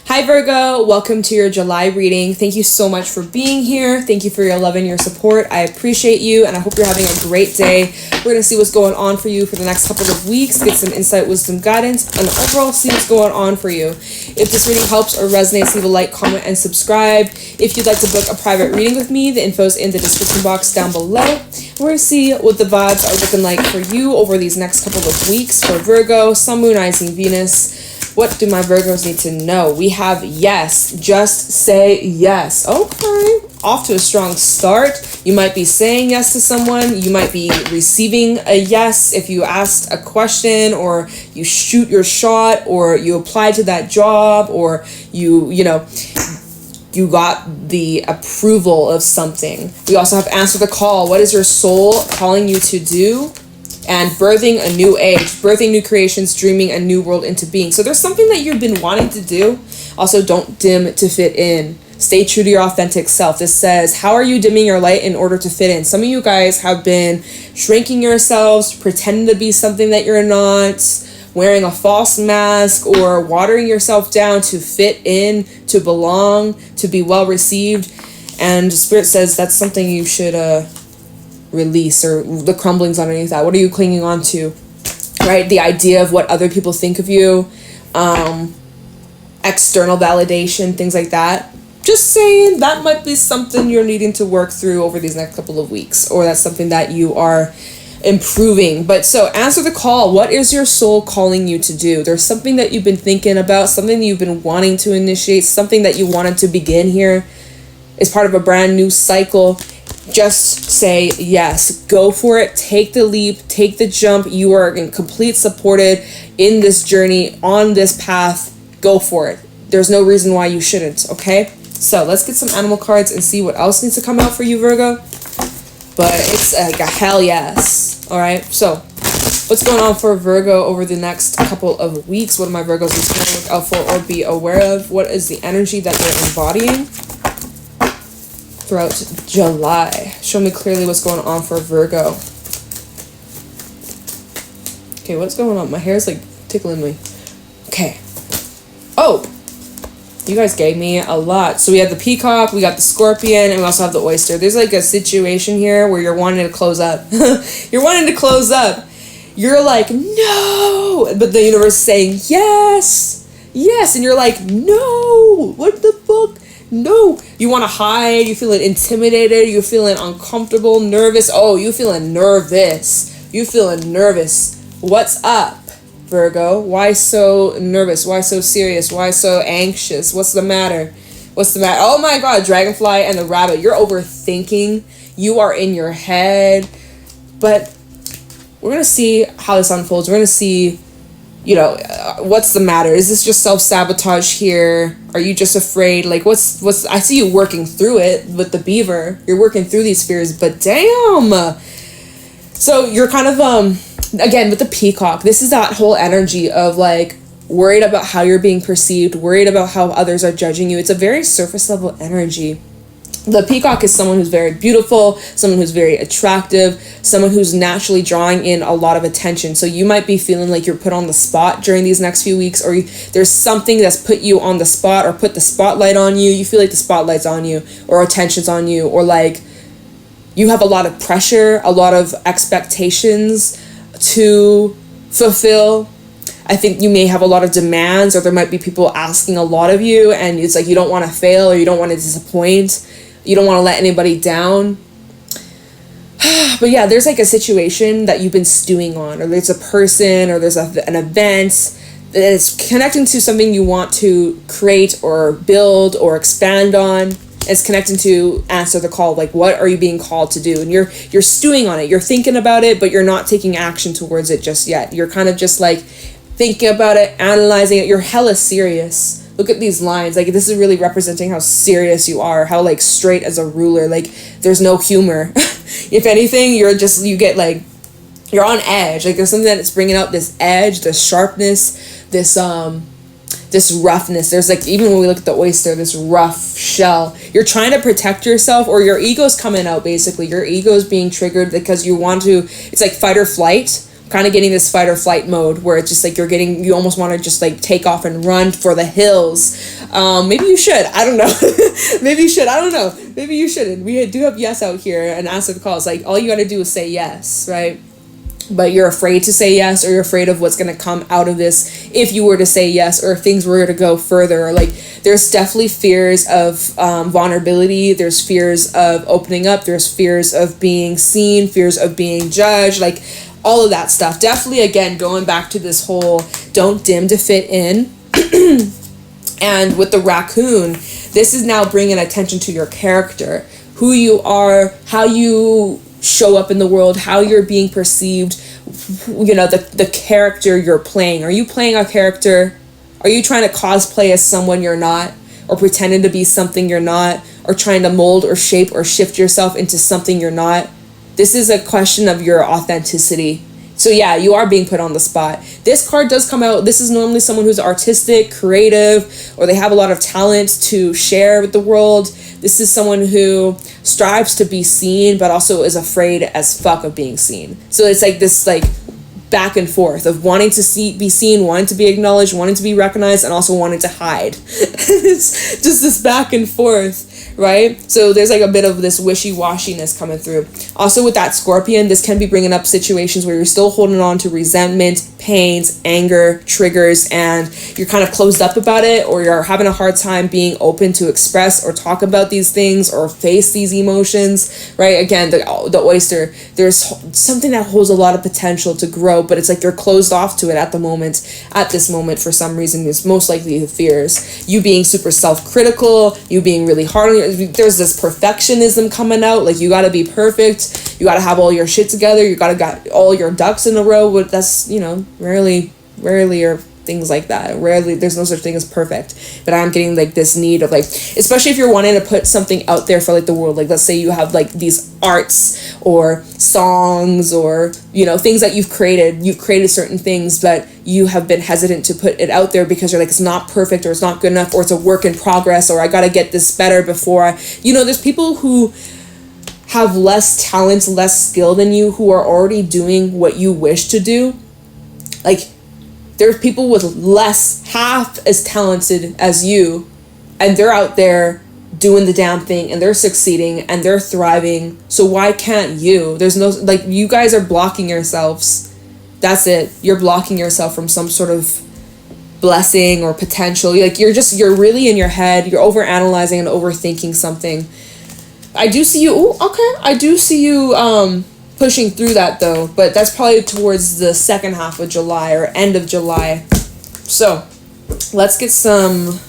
Hi Virgo, welcome to your July reading. Thank you so much for being here. Thank you for your love and your support. I appreciate you and I hope you're having a great day. We're going to see what's going on for you for the next couple of weeks, get some insight, wisdom, guidance, and overall see what's going on for you. If this reading helps or resonates, leave a like, comment, and subscribe. If you'd like to book a private reading with me, the info's in the description box down below. We're going to see what the vibes are looking like for you over these next couple of weeks for Virgo, Sun, Moon, Rising, Venus. What do my Virgos need to know? We have yes. Just say yes. Okay. Off to a strong start. You might be saying yes to someone. You might be receiving a yes if you asked a question, or you shoot your shot, or you apply to that job, or you got the approval of something. We also have answer the call. What is your soul calling you to do? And birthing a new age, birthing new creations, dreaming a new world into being. So there's something that you've been wanting to do. Also, don't dim to fit in. Stay true to your authentic self. This says, how are you dimming your light in order to fit in? Some of you guys have been shrinking yourselves, pretending to be something that you're not, wearing a false mask, or watering yourself down to fit in, to belong, to be well received. And Spirit says that's something you should release, or the crumblings underneath that. What are you clinging on to? Right? The idea of what other people think of you, external validation, things like that. Just saying, that might be something you're needing to work through over these next couple of weeks, or that's something that you are improving. But so answer the call. What is your soul calling you to do? There's something that you've been thinking about, something that you've been wanting to initiate, something that you wanted to begin here. It's part of a brand new cycle. Just say yes. Go for it. Take the leap. Take the jump. You are in complete supported in this journey, on this path. Go for it. There's no reason why you shouldn't, okay? So let's get some animal cards and see what else needs to come out for you, Virgo. But it's like a hell yes. All right, so what's going on for Virgo over the next couple of weeks? What do my Virgos need to look out for or be aware of? What is the energy that they're embodying throughout July? Show me clearly what's going on for Virgo. Okay, what's going on? My hair's like tickling me. Okay. Oh, you guys gave me a lot. So we have the peacock, we got the scorpion, and we also have the oyster. There's like a situation here where you're wanting to close up. You're wanting to close up. You're like, no, but the universe is saying yes, yes, and you're like, no, what the fuck? No, you want to hide, you feeling intimidated, you feeling uncomfortable, nervous. Oh, you feeling nervous. You feeling nervous. What's up, Virgo? Why so nervous? Why so serious? Why so anxious? What's the matter? What's the matter? Oh my God, dragonfly and the rabbit. You're overthinking. You are in your head. But we're going to see how this unfolds. We're going to see, what's the matter? Is this just self-sabotage here? Are you just afraid? Like, what's I see you working through it with the beaver. You're working through these fears, but damn. So you're kind of, again, with the peacock, this is that whole energy of like worried about how you're being perceived, worried about how others are judging you. It's a very surface level energy. The peacock is someone who's very beautiful, someone who's very attractive, someone who's naturally drawing in a lot of attention. So you might be feeling like you're put on the spot during these next few weeks, or there's something that's put you on the spot or put the spotlight on you. You feel like the spotlight's on you, or attention's on you, or like you have a lot of pressure, a lot of expectations to fulfill. I think you may have a lot of demands, or there might be people asking a lot of you, and it's like you don't want to fail, or you don't want to disappoint. You don't want to let anybody down. But yeah, there's like a situation that you've been stewing on, or there's a person, or there's an event that is connecting to something you want to create or build or expand on. It's connecting to answer the call. Like, what are you being called to do? And you're stewing on it. You're thinking about it, but you're not taking action towards it just yet. You're kind of just like thinking about it, analyzing it. You're hella serious. Look at these lines. Like, this is really representing how serious you are, how like straight as a ruler. Like, there's no humor. If anything, you get like, you're on edge. Like, there's something that's bringing out this edge, this sharpness, this roughness. There's like, even when we look at the oyster, this rough shell. You're trying to protect yourself, or your ego's coming out basically. Your ego's being triggered because you want to, it's like fight or flight. kind of getting this fight or flight mode where it's just like you almost want to just like take off and run for the hills. Maybe you should. I don't know. Maybe you should. I don't know. Maybe you shouldn't. We do have yes out here and answer the calls. Like, all you got to do is say yes, right? But you're afraid to say yes, or you're afraid of what's going to come out of this if you were to say yes, or if things were to go further. Like, there's definitely fears of vulnerability. There's fears of opening up. There's fears of being seen, fears of being judged, like all of that stuff. Definitely, again, going back to this whole don't dim to fit in. And with the raccoon, this is now bringing attention to your character, who you are, how you show up in the world, how you're being perceived, the character you're playing. Are you playing a character? Are you trying to cosplay as someone you're not, or pretending to be something you're not, or trying to mold or shape or shift yourself into something you're not? This is a question of your authenticity. So yeah, you are being put on the spot. This card does come out. This is normally someone who's artistic, creative, or they have a lot of talent to share with the world. This is someone who strives to be seen, but also is afraid as fuck of being seen. So it's like this like back and forth of wanting to be seen, wanting to be acknowledged, wanting to be recognized, and also wanting to hide. It's just this back and forth. Right? So there's like a bit of this wishy-washiness coming through. Also with that Scorpion, this can be bringing up situations where you're still holding on to resentment, pains, anger, triggers, and you're kind of closed up about it, or you're having a hard time being open to express or talk about these things or face these emotions, right? Again, the oyster, there's something that holds a lot of potential to grow, but it's like you're closed off to it at this moment for some reason. It's most likely the fears. You being super self-critical, you being really hard on there's this perfectionism coming out, like you got to be perfect, you got to have all your shit together, you got all your ducks in a row. But that's, rarely are things like that. Rarely, there's no such thing as perfect. But I'm getting like this need of like, especially if you're wanting to put something out there for like the world, like let's say you have like these arts or songs or things that you've created certain things, but you have been hesitant to put it out there because you're like, it's not perfect, or it's not good enough, or it's a work in progress, or I gotta get this better before there's people who have less talent, less skill than you, who are already doing what you wish to do. Like, there's people with half as talented as you, and they're out there doing the damn thing, and they're succeeding, and they're thriving. So why can't you? There's no, like, you guys are blocking yourselves. That's it. You're blocking yourself from some sort of blessing or potential. Like, you're really in your head. You're overanalyzing and overthinking something. I do see you. I do see you, pushing through that though, but that's probably towards the second half of July or end of July. So let's get some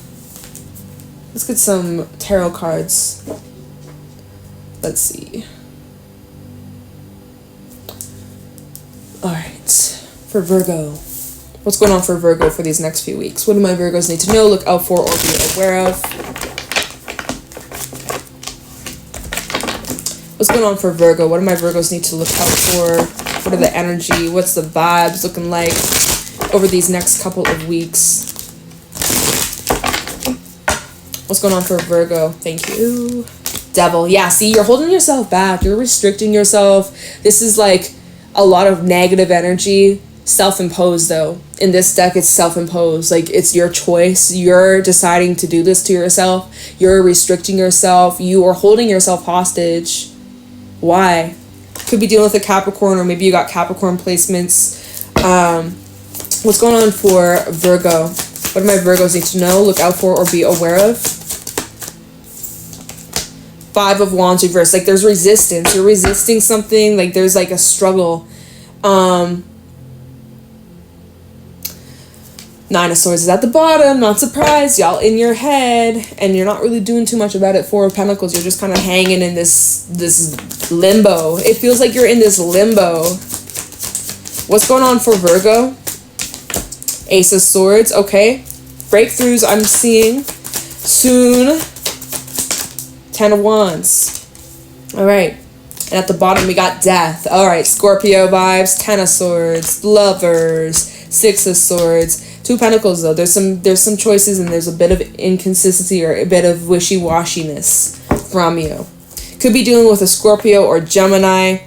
tarot cards. Let's see. All right, for Virgo, what's going on for Virgo for these next few weeks? What do my Virgos need to know, look out for, or be aware of? What's going on for Virgo? What do my Virgos need to look out for? What are the energy? What's the vibes looking like over these next couple of weeks? What's going on for Virgo? Thank you. Devil. Yeah, see, you're holding yourself back. You're restricting yourself. This is like a lot of negative energy. Self-imposed though. In this deck, it's self-imposed. Like, it's your choice. You're deciding to do this to yourself. You're restricting yourself. You are holding yourself hostage. Why? Could be dealing with a Capricorn, or maybe you got Capricorn placements. What's going on for Virgo? What do my Virgos need to know, look out for, or be aware of? 5 of Wands reversed. Like, there's resistance. You're resisting something. Like, there's like a struggle. 9 of Swords is at the bottom. Not surprised. Y'all in your head, and you're not really doing too much about it. 4 of Pentacles. You're just kind of hanging in this limbo. It feels like you're in this limbo. What's going on for Virgo? Ace of Swords. Okay. Breakthroughs I'm seeing soon. 10 of Wands. All right. And at the bottom, we got Death. All right. Scorpio vibes. 10 of Swords. Lovers. 6 of Swords. 2 Pentacles though. There's some choices, and there's a bit of inconsistency or a bit of wishy-washiness from you. Could be dealing with a Scorpio or Gemini.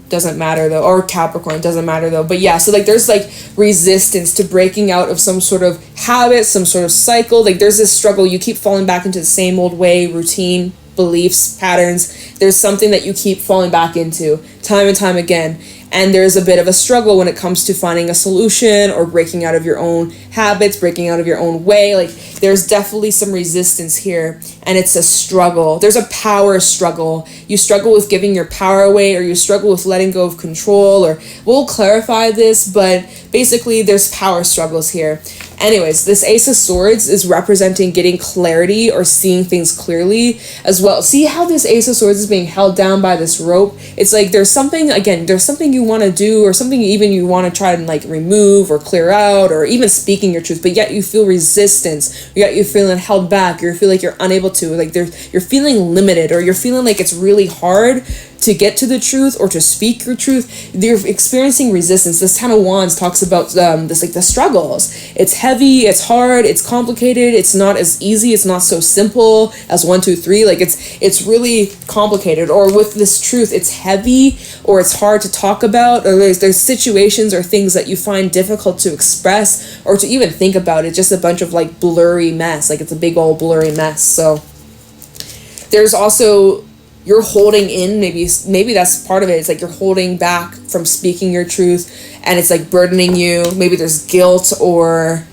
doesn't matter though, or Capricorn, doesn't matter though. But yeah, so like there's like resistance to breaking out of some sort of habit, some sort of cycle. Like there's this struggle, you keep falling back into the same old way, routine, beliefs, patterns. There's something that you keep falling back into time and time again. And there's a bit of a struggle when it comes to finding a solution or breaking out of your own habits, breaking out of your own way. Like there's definitely some resistance here, and it's a struggle. There's a power struggle. You struggle with giving your power away, or you struggle with letting go of control, or we'll clarify this, but basically there's power struggles here. Anyways, this Ace of Swords is representing getting clarity or seeing things clearly as well. See how this Ace of Swords is being held down by this rope? It's like there's something you want to do, or something even you want to try and like remove or clear out, or even speaking your truth, but yet you feel resistance, yet you're feeling held back, you feel like you're unable to, like you're feeling limited, or you're feeling like it's really hard to get to the truth or to speak your truth. You're experiencing resistance. This Ten of Wands talks about this, like the struggles. It's heavy, it's hard, it's complicated, it's not as easy, it's not so simple as 1, 2, 3. Like it's really complicated. Or with this truth, it's heavy, or it's hard to talk about, or there's situations or things that you find difficult to express or to even think about. It's just a bunch of like blurry mess. Like it's a big old blurry mess. So there's also, you're holding in, maybe that's part of it. It's like you're holding back from speaking your truth, and it's like burdening you. Maybe there's guilt or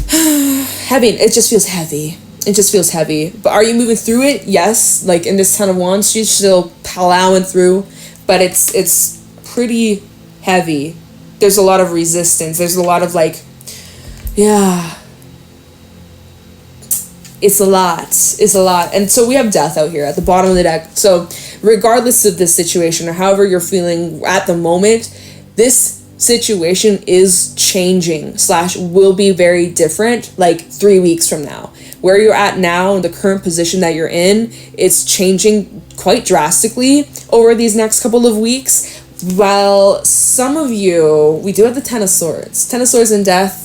heavy. It just feels heavy. It just feels heavy. But are you moving through it? Yes. Like in this Ten of Wands, she's still plowing through, but it's pretty heavy. There's a lot of resistance. There's a lot of like, yeah. It's a lot. And so we have death out here at the bottom of the deck. So regardless of this situation, or however you're feeling at the moment, this situation is changing / will be very different like 3 weeks from now. Where you're at now, the current position that you're in, it's changing quite drastically over these next couple of weeks. While some of you, we do have the Ten of Swords. Ten of Swords and death.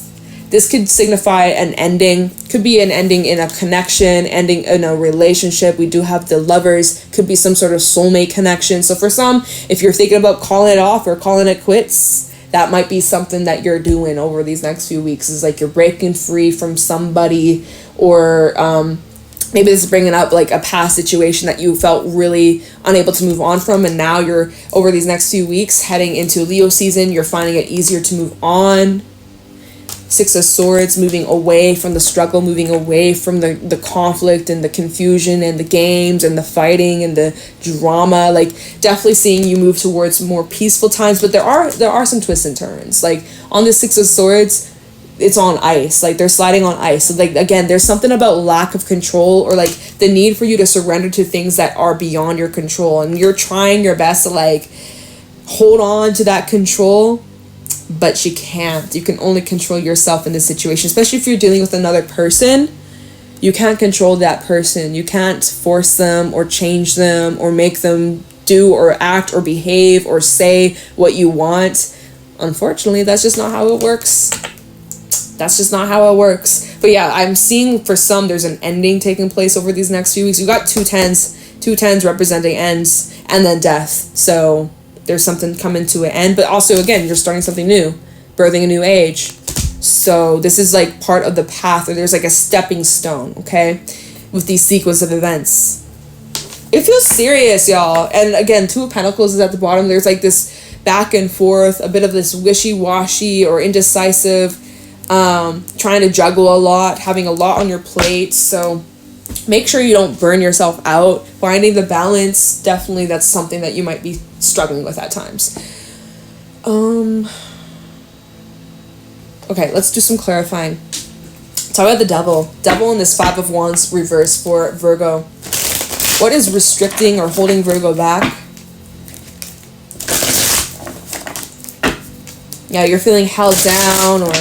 This could signify an ending, could be an ending in a connection, ending in a relationship. We do have the Lovers, could be some sort of soulmate connection. So for some, if you're thinking about calling it off or calling it quits, that might be something that you're doing over these next few weeks. Is like you're breaking free from somebody, or maybe this is bringing up like a past situation that you felt really unable to move on from, and now you're, over these next few weeks, heading into Leo season, you're finding it easier to move on. Six of Swords, moving away from the struggle, moving away from the conflict and the confusion and the games and the fighting and the drama. Like definitely seeing you move towards more peaceful times, but there are some twists and turns. Like on the Six of Swords, it's on ice. Like they're sliding on ice. So like again, there's something about lack of control, or like the need for you to surrender to things that are beyond your control, and you're trying your best to like hold on to that control. But you can't. You can only control yourself in this situation, especially if you're dealing with another person. You can't control that person. You can't force them or change them or make them do or act or behave or say what you want. Unfortunately, that's just not how it works. That's just not how it works. But yeah, I'm seeing for some there's an ending taking place over these next few weeks. You got two tens representing ends, and then death. So there's something coming to an end, but also again, you're starting something new, birthing a new age. So this is like part of the path, or there's like a stepping stone, okay, with these sequence of events. It feels serious, y'all. And again, Two of Pentacles is at the bottom. There's like this back and forth, a bit of this wishy-washy or indecisive, trying to juggle a lot, having a lot on your plate. So make sure you don't burn yourself out. Finding the balance, definitely that's something that you might be struggling with at times. Okay, let's do some clarifying. Talk about the devil. Devil in this Five of Wands reverse for Virgo. What is restricting or holding Virgo back? Yeah, you're feeling held down or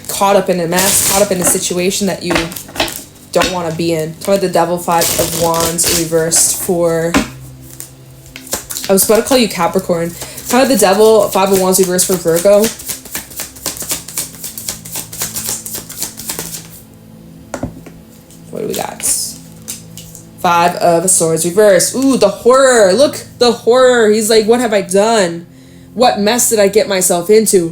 caught up in a mess, caught up in a situation that you don't want to be in. Talk about the devil, Five of Wands reversed for, I was about to call you Capricorn. Talk about the devil, Five of Wands reversed for Virgo. What do we got? 5 of Swords reversed. Ooh, the horror. Look, the horror. He's like, what have I done? What mess did I get myself into?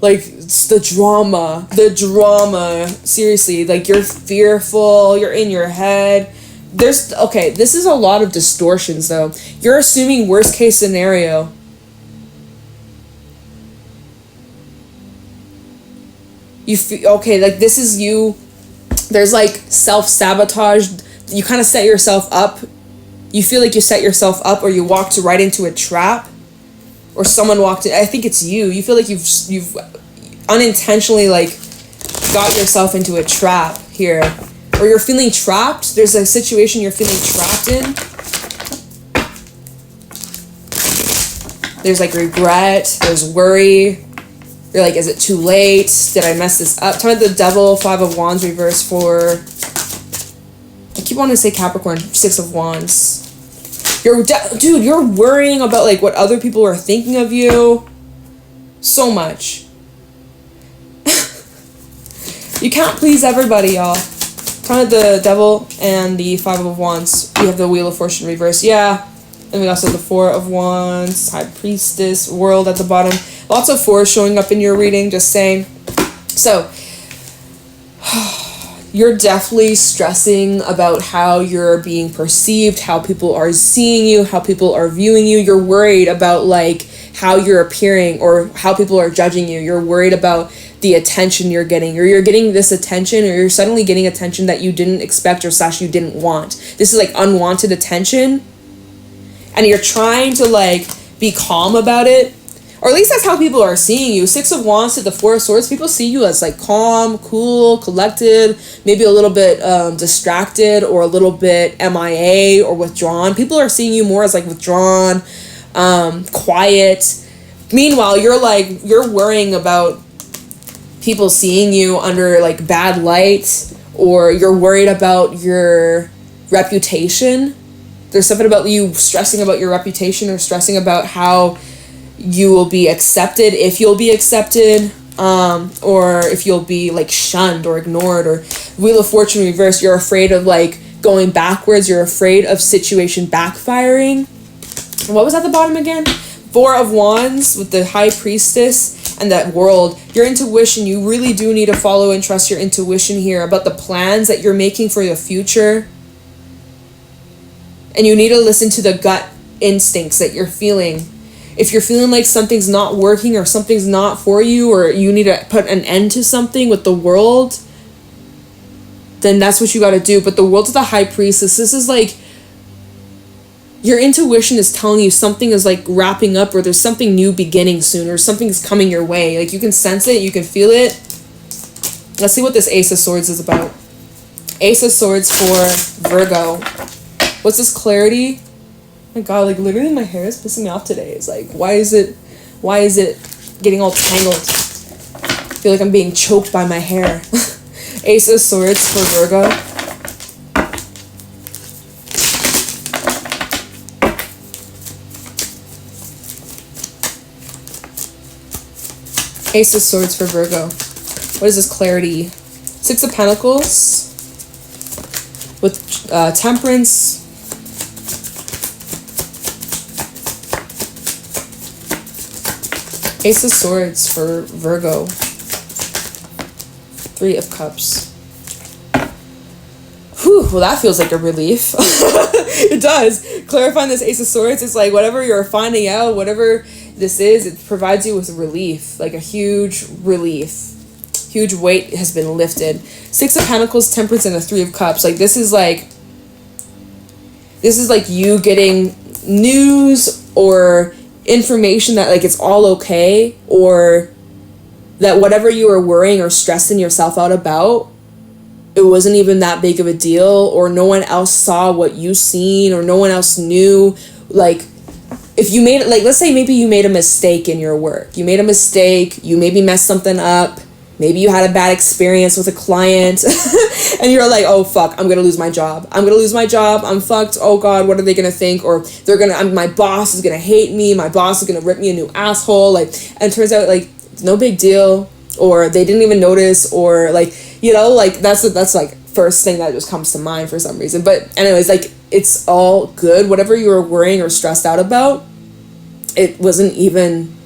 Like, it's the drama. The drama. Seriously, like, you're fearful. You're in your head. Okay, this is a lot of distortions, though. You're assuming worst case scenario. You feel, okay, like, this is you. There's, like, self-sabotage. You kind of set yourself up. You feel like you set yourself up, or you walked right into a trap. Or someone walked in. I think it's you. You feel like you've unintentionally, like, got yourself into a trap here. Or you're feeling trapped. There's a situation you're feeling trapped in. There's, like, regret. There's worry. You're like, is it too late? Did I mess this up? Time of the Devil, 5 of Wands reverse for... I keep wanting to say Capricorn, 6 of Wands. Dude, you're worrying about, like, what other people are thinking of you. So much. You can't please everybody, y'all. Time of the Devil and the 5 of Wands. We have the Wheel of Fortune reverse. Yeah. And we also have the 4 of Wands, High Priestess, World at the bottom. Lots of 4s showing up in your reading, just saying. So, you're definitely stressing about how you're being perceived, how people are seeing you, how people are viewing you. You're worried about, like, how you're appearing or how people are judging you. You're worried about the attention you're getting, or you're getting this attention, or you're suddenly getting attention that you didn't expect or / you didn't want. This is, like, unwanted attention. And you're trying to, like, be calm about it. Or at least that's how people are seeing you. 6 of Wands to the 4 of Swords. People see you as, like, calm, cool, collected, maybe a little bit distracted, or a little bit MIA or withdrawn. People are seeing you more as, like, withdrawn, quiet. Meanwhile, you're worrying about people seeing you under, like, bad light, or you're worried about your reputation. There's something about you stressing about your reputation, or stressing about how you will be accepted, if you'll be accepted, or if you'll be, like, shunned or ignored. Or Wheel of Fortune reversed, you're afraid of, like, going backwards. You're afraid of situation backfiring. What was at the bottom again? 4 of Wands with the High Priestess and that World. Your intuition, you really do need to follow and trust your intuition here about the plans that you're making for the future. And you need to listen to the gut instincts that you're feeling. If you're feeling like something's not working, or something's not for you, or you need to put an end to something with the World, then that's what you got to do. But the World is the High Priestess. This is like, your intuition is telling you something is, like, wrapping up, or there's something new beginning soon, or something's coming your way. Like, you can sense it, you can feel it. Let's see what this Ace of Swords is about. Ace of Swords for Virgo. What's this clarity? My God, like, literally my hair is pissing me off today. It's like, why is it getting all tangled? I feel like I'm being choked by my hair. Ace of Swords for Virgo. Ace of Swords for Virgo. What is this clarity? 6 of Pentacles with Temperance. Ace of Swords for Virgo. 3 of Cups. Whew, well, that feels like a relief. It does. Clarifying this Ace of Swords, it's like whatever you're finding out, whatever this is, it provides you with relief. Like a huge relief. Huge weight has been lifted. 6 of Pentacles, Temperance, and the 3 of Cups. Like, this is like you getting news or information that, like, it's all okay, or that whatever you were worrying or stressing yourself out about, it wasn't even that big of a deal, or no one else saw what you seen, or no one else knew. Like, if you made, like, let's say maybe you made a mistake in your work. You made a mistake, you maybe messed something up, maybe you had a bad experience with a client, and you're like, oh fuck, I'm gonna lose my job. I'm fucked. Oh God, what are they gonna think? Or my boss is gonna hate me. My boss is gonna rip me a new asshole. Like, and it turns out, like, it's no big deal, or they didn't even notice, or, like, you know, like, that's like first thing that just comes to mind for some reason. But anyways, like, it's all good. Whatever you were worrying or stressed out about, it wasn't even,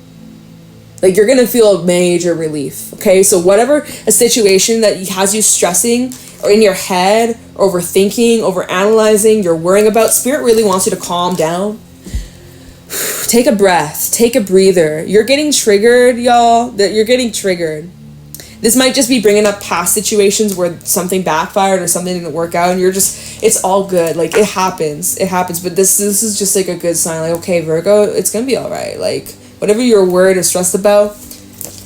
like, you're gonna feel a major relief, okay? So whatever a situation that has you stressing or in your head, overthinking, overanalyzing, you're worrying about, Spirit really wants you to calm down. Take a breath, take a breather. You're getting triggered, y'all. That you're getting triggered. This might just be bringing up past situations where something backfired or something didn't work out, and you're just, it's all good. Like, it happens, but this is just like a good sign. Like, okay, Virgo, it's gonna be all right. Like, whatever you're worried or stressed about,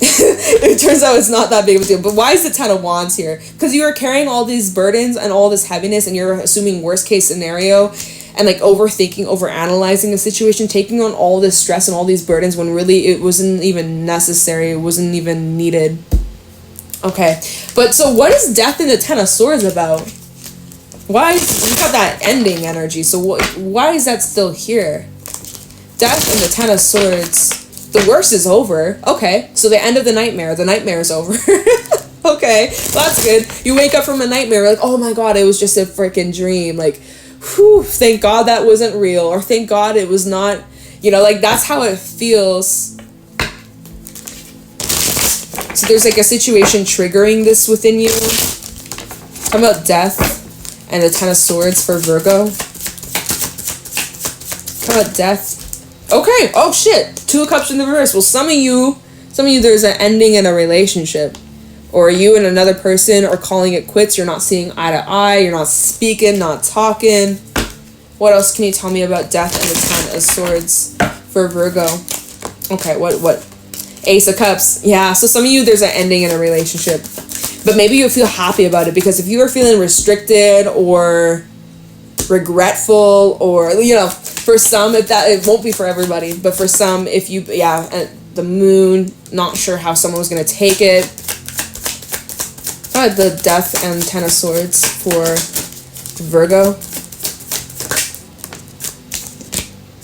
it turns out it's not that big of a deal. But why is the Ten of Wands here? Because you are carrying all these burdens and all this heaviness, and you're assuming worst case scenario, and like overthinking, overanalyzing the situation, taking on all this stress and all these burdens when really it wasn't even necessary, it wasn't even needed. Okay, but so what is Death in the Ten of Swords about? Why, you got that ending energy, so why is that still here? Death in the Ten of Swords. The worst is over. Okay, so the end of the nightmare is over. Okay, that's good. You wake up from a nightmare, like, oh my god, it was just a freaking dream. Like, whew, thank god that wasn't real, or thank god it was not, you know, like, that's how it feels. So there's like a situation triggering this within you. How about Death and the Ten of Swords for Virgo? How about Death? Okay, oh shit, Two of Cups in the reverse. Well, some of you, there's an ending in a relationship. Or you and another person are calling it quits. You're not seeing eye to eye. You're not speaking, not talking. What else can you tell me about Death and the Ten of Swords for Virgo? Okay, what? Ace of Cups. Yeah, so some of you, there's an ending in a relationship. But maybe you feel happy about it, because if you are feeling restricted or regretful, or, you know, for some, if that, it won't be for everybody, but for some, if you, yeah, the Moon, not sure how someone was going to take it. The Death and Ten of Swords for Virgo.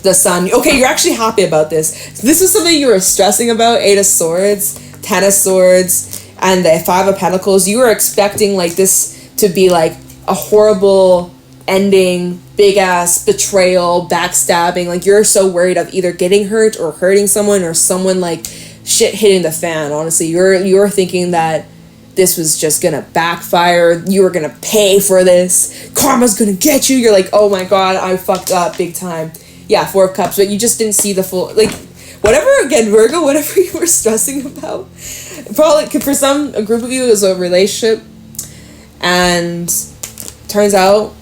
The Sun. Okay, you're actually happy about this. This is something you were stressing about. Eight of Swords, Ten of Swords, and the Five of Pentacles. You were expecting like this to be like a horrible ending, big ass betrayal, backstabbing. Like, you're so worried of either getting hurt or hurting someone, or someone like shit hitting the fan. Honestly, you're thinking that this was just gonna backfire. You were gonna pay for this. Karma's gonna get you. You're like, oh my god, I fucked up big time. Yeah, Four of Cups, but you just didn't see the full, like, whatever, again, Virgo, whatever you were stressing about, probably, for some, a group of you, is a relationship, and turns out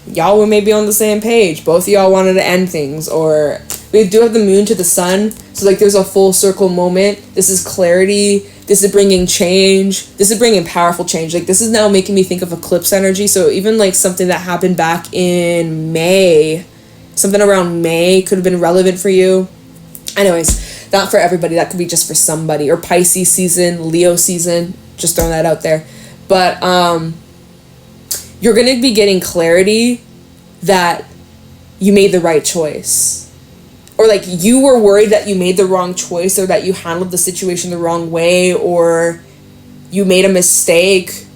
y'all were maybe on the same page. Both of y'all wanted to end things, or we do have the Moon to the Sun, so like there's a full circle moment. This is clarity. This is bringing change. This is bringing powerful change. Like, this is now making me think of eclipse energy. So even like something that happened back in May, something around May could have been relevant for you. Anyways, not for everybody. That could be just for somebody. Or Pisces season, Leo season. Just throwing that out there. But you're going to be getting clarity that you made the right choice. Or like you were worried that you made the wrong choice, or that you handled the situation the wrong way, or you made a mistake,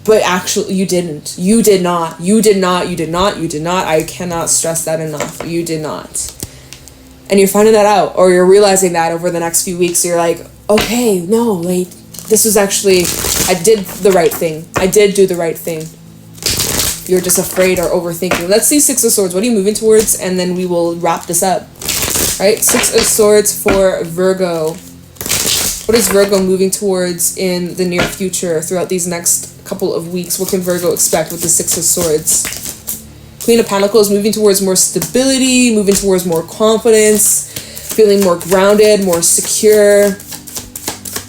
but actually you didn't. You did not. I cannot stress that enough. You did not. And you're finding that out, or you're realizing that over the next few weeks. You're like, okay, no, like, this was actually, I did the right thing. I did do the right thing. You're just afraid or overthinking. Let's see Six of Swords. What are you moving towards? And then we will wrap this up. Right? Six of Swords for Virgo. What is Virgo moving towards in the near future throughout these next couple of weeks? What can Virgo expect with the Six of Swords? Queen of Pentacles, moving towards more stability, moving towards more confidence, feeling more grounded, more secure.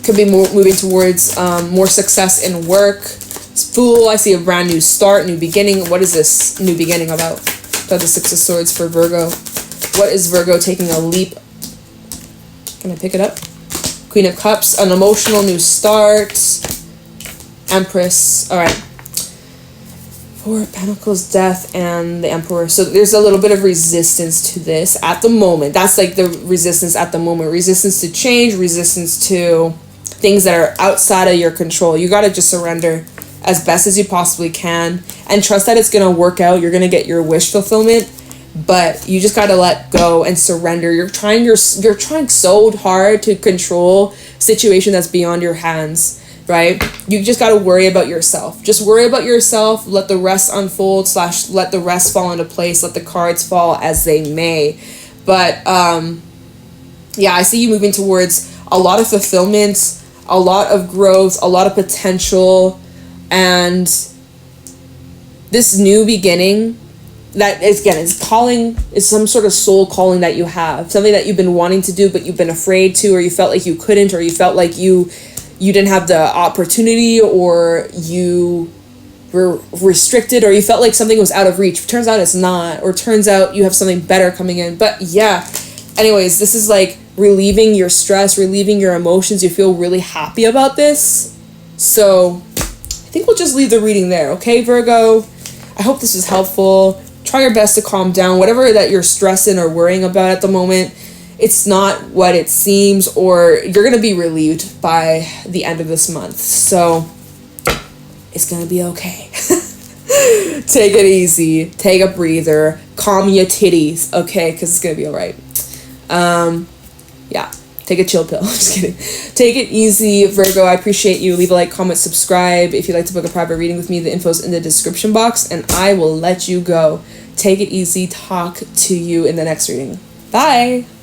Could be moving towards more success in work. Fool, I see a brand new start, new beginning. What is this new beginning about? Got the Six of Swords for Virgo. What is Virgo taking a leap? Can I pick it up? Queen of Cups, an emotional new start. Empress. All right. Four of Pentacles, Death, and the Emperor. So there's a little bit of resistance to this at the moment. That's like the resistance at the moment. Resistance to change, resistance to things that are outside of your control. You got to just surrender as best as you possibly can and trust that it's going to work out. You're going to get your wish fulfillment, but you just got to let go and surrender. You're trying so hard to control situation that's beyond your hands, right? You just got to worry about yourself. Just worry about yourself. Let the rest unfold / let the rest fall into place. Let the cards fall as they may. But yeah, I see you moving towards a lot of fulfillment, a lot of growth, a lot of potential, and this new beginning that is, again, is calling, is some sort of soul calling that you have, something that you've been wanting to do but you've been afraid to, or you felt like you couldn't, or you felt like you didn't have the opportunity, or you were restricted, or you felt like something was out of reach. Turns out it's not, or turns out you have something better coming in. But yeah, anyways, this is like relieving your stress, relieving your emotions. You feel really happy about this. So I think we'll just leave the reading there, okay, Virgo? I hope this was helpful. Try your best to calm down. Whatever that you're stressing or worrying about at the moment, it's not what it seems, or you're going to be relieved by the end of this month. So it's going to be okay. Take it easy. Take a breather. Calm your titties, okay? Because it's going to be all right. Yeah. Take a chill pill. I'm just kidding. Take it easy, Virgo. I appreciate you. Leave a like, comment, subscribe. If you'd like to book a private reading with me, the info's in the description box, and I will let you go. Take it easy. Talk to you in the next reading. Bye.